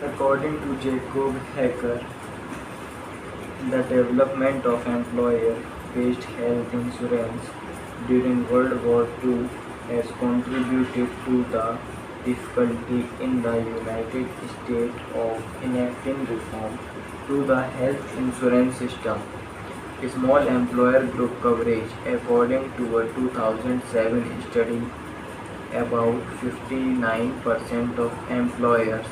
According to Jacob Hacker, the development of employer-based health insurance during World War II has contributed to the difficulty in the United States of enacting reform to the health insurance system. Small employer group coverage. According to a 2007 study, about 59% of employers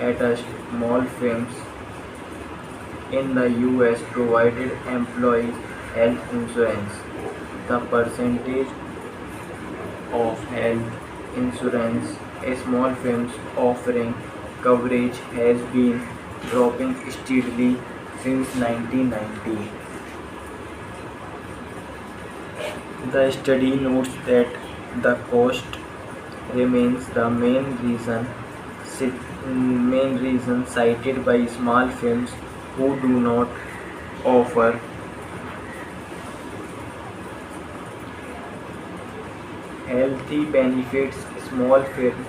at a small firms in the US provided employee health insurance. The percentage of health insurance small firms offering coverage has been dropping steadily since 1990. The study notes that the cost remains the main reason cited by small firms who do not offer healthy benefits. Small firms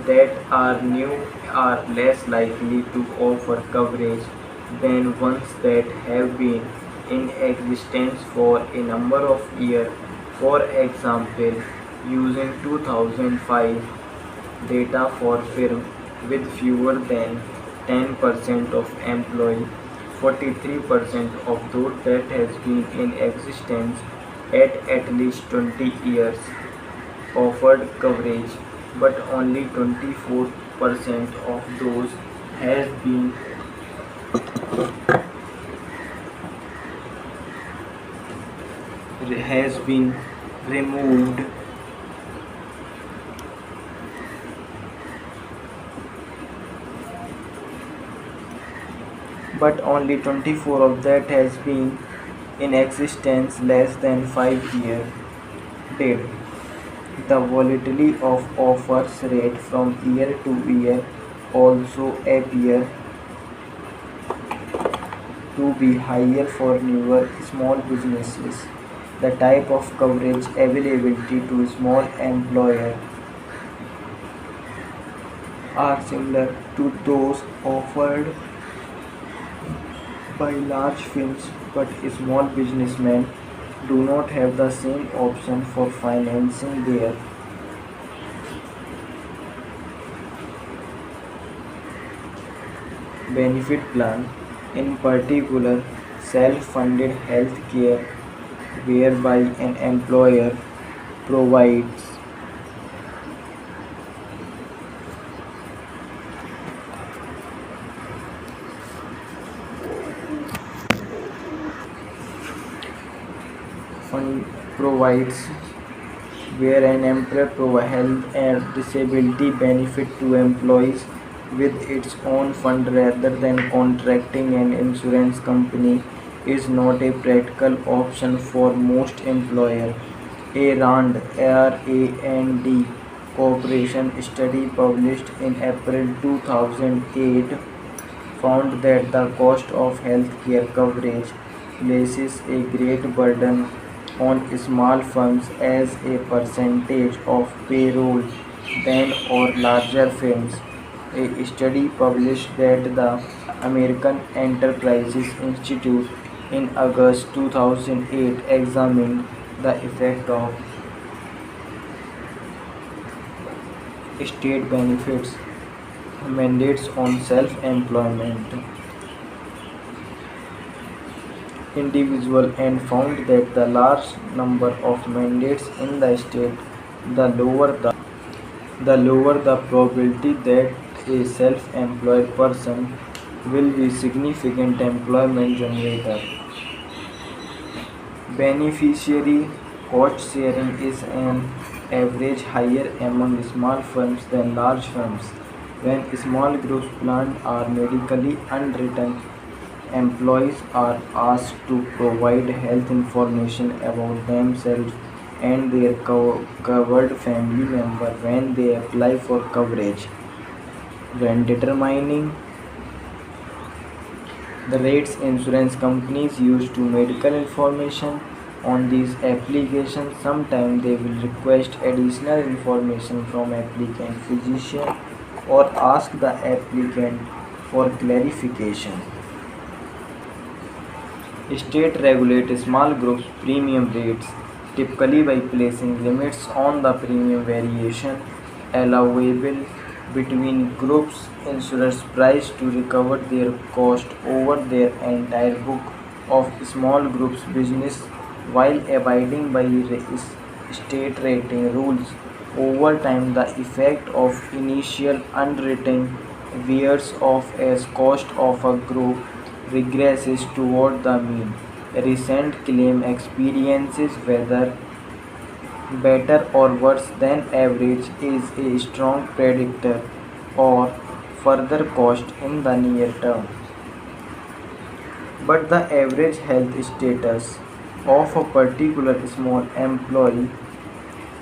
that are new are less likely to offer coverage than ones that have been in existence for a number of years. For example, using 2005 data for firms with fewer than 10% of employees, 43% of those that has been in existence at least 20 years offered coverage, but only 24% of those has been has been removed. But only 24 of that has been in existence less than 5 years. Did the volatility of offers rate from year to year also appear to be higher for newer small businesses. The type of coverage availability to small employers are similar to those offered by large firms, but small businessmen do not have the same option for financing their benefit plan, in particular self-funded health care, whereby an employer provides fund provides where an employer provides health and disability benefit to employees with its own fund rather than contracting an insurance company is not a practical option for most employers. A RAND Corporation study published in April 2008 found that the cost of healthcare coverage places a great burden on small firms as a percentage of payroll than or larger firms. A study published at the American Enterprises Institute in August 2008 examined the effect of state benefits mandates on self-employment individual and found that the large number of mandates in the state, the lower the probability that a self-employed person will be significant employment generator. Beneficiary cost sharing is an average higher among small firms than large firms. When small groups planned are medically underwritten, employees are asked to provide health information about themselves and their covered family member when they apply for coverage. When determining the rates insurance companies use to medical information on these applications, sometimes they will request additional information from applicant physician or ask the applicant For clarification, state regulate small groups premium rates typically by placing limits on the premium variation allowable between groups. Insurers price to recover their cost over their entire book of small groups business while abiding by state rating rules. Over time, the effect of initial underwriting wears off as cost of a group regresses toward the mean. Recent claim experiences, whether better or worse than average, is a strong predictor or further cost in the near term. But the average health status of a particular small employee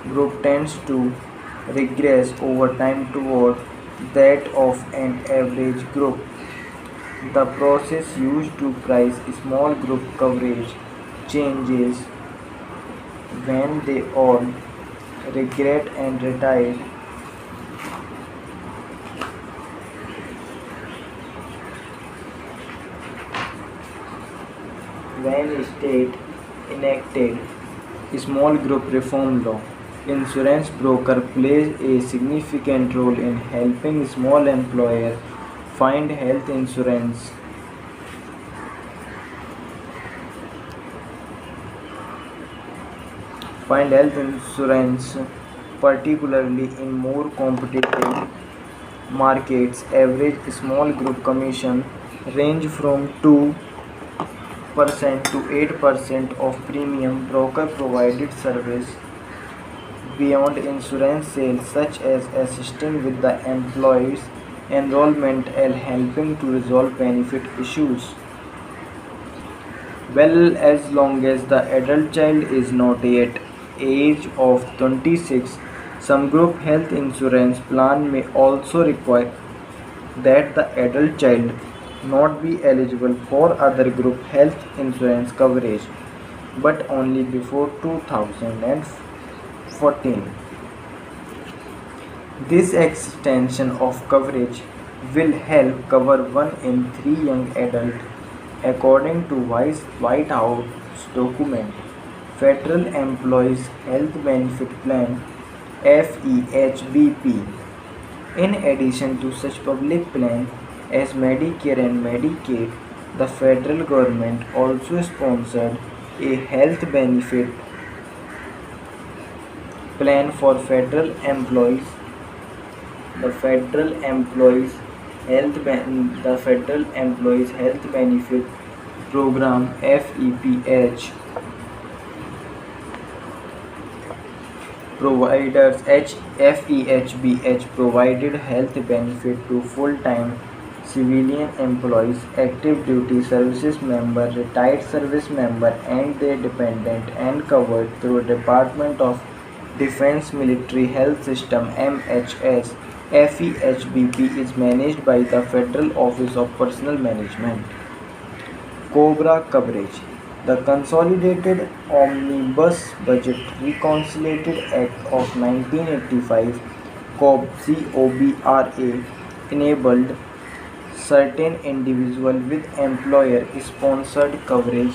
group tends to regress over time toward that of an average group. The process used to price small group coverage changes when they all regret and retire. When state enacted small group reform law, insurance broker plays a significant role in helping small employers find health insurance. Find health insurance, particularly in more competitive markets. Average small group commission range from 2% to 8% of premium. Broker provided service beyond insurance sales, such as assisting with the employee's enrollment and helping to resolve benefit issues. Well, as long as the adult child is not yet age of 26, some group health insurance plan may also require that the adult child not be eligible for other group health insurance coverage, but only before 2014. This extension of coverage will help cover 1 in 3 young adults, according to White House document. Federal Employees Health Benefit Plan (FEHBP). In addition to such public plans as Medicare and Medicaid, the federal government also sponsored a health benefit plan for federal employees. The Federal Employees Health Benefit Program (FEPH) FEHBH provided health benefit to full-time civilian employees, active duty service members, retired service members, and their dependents, and covered through Department of Defense Military Health System (MHS). FEHBP is managed by the Federal Office of Personnel Management. COBRA coverage. The Consolidated Omnibus Budget Reconciliation Act of 1985 (COBRA) enabled certain individuals with employer-sponsored coverage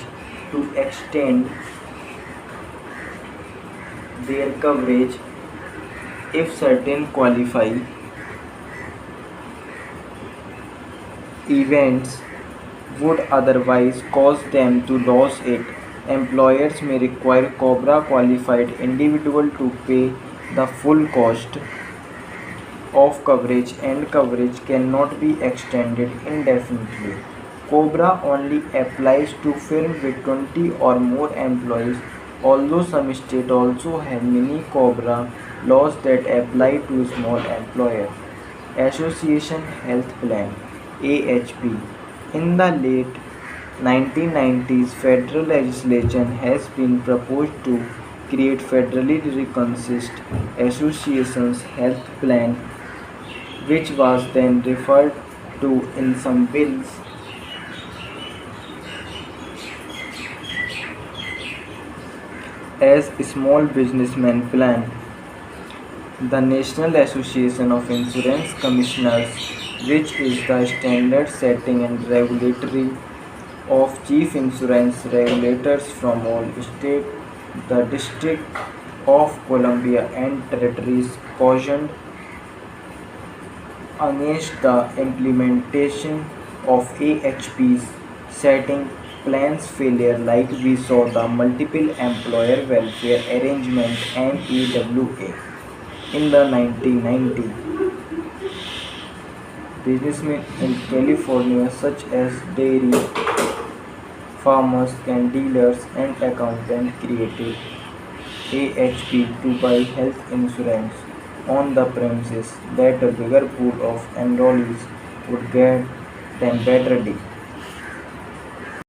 to extend their coverage if certain qualifying events would otherwise cause them to lose it. Employers may require COBRA qualified individuals to pay the full cost of coverage, and coverage cannot be extended indefinitely. COBRA only applies to firms with 20 or more employees, although some states also have mini COBRA laws that apply to small employers. Association Health Plan (AHP). In the late 1990s, federal legislation has been proposed to create federally recognized associations health plan, which was then referred to in some bills as Small Businessman Plan. The National Association of Insurance Commissioners which is the standard setting and regulatory of chief insurance regulators from all states. The District of Columbia and Territories cautioned against the implementation of AHP's setting plans failure like we saw the multiple employer welfare arrangement MEWA in the 1990s. Businessmen in California such as dairy farmers, can dealers and accountants created AHP to buy health insurance on the premises that a bigger pool of enrollees would get them better deal.